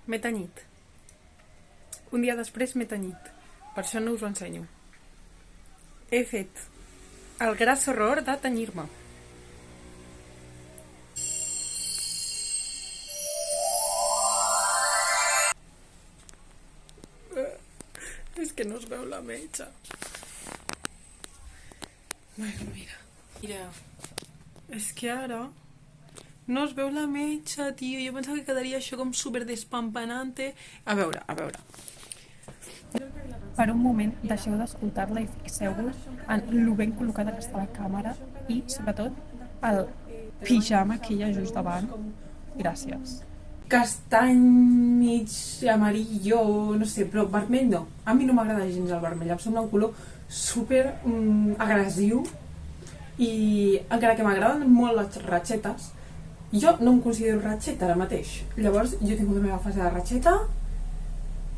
M'he tenyit. Un dia després m'he tenyit. Per això no us ho ensenyo. He fet el gras error de tenyir-me. És que no es veu la metxa. Bueno, mira. És que ara no es veu la metxa, tio. Jo pensava que quedaria això com super despampanante. A veure. Per un moment, deixeu d'escoltar-la i fixeu-vos en lo ben col·locada que està la càmera i, sobretot, el pijama que hi ha just davant. Gràcies. Castany, mig amarillo, no sé, però vermell no. A mi no m'agrada gens el vermell, em sembla un color super agressiu i encara que m'agraden molt les ratxetes, jo no em considero ratxeta ara mateix. Llavors jo tinc la meva fase de ratxeta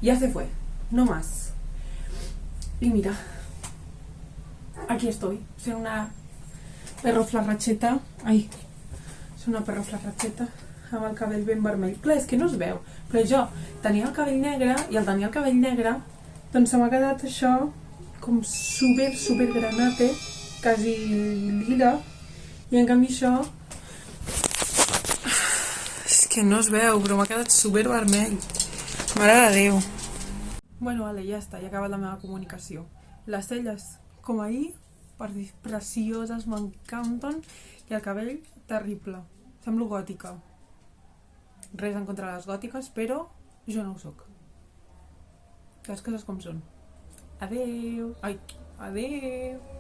i ya se fue, no más. Y mira, aquí estoy, soy una perrofla ratxeta, soy una perrofla ratxeta amb el cabell ben vermell. Clar, és que no es veu, però jo tenia el cabell negre i al tenir el cabell negre doncs se m'ha quedat això com super granate, quasi lila, i en canvi això és que no es veu, però m'ha quedat super vermell. Mare de Déu. Bueno, vale, ja està, ja ha acabat la meva comunicació. Les celles, com ahir, precioses, m'encanten, i el cabell, terrible. Semblo gòtica. Res en contra de les gòtiques, però jo no ho soc. Les coses com són. Adeu. Adeu.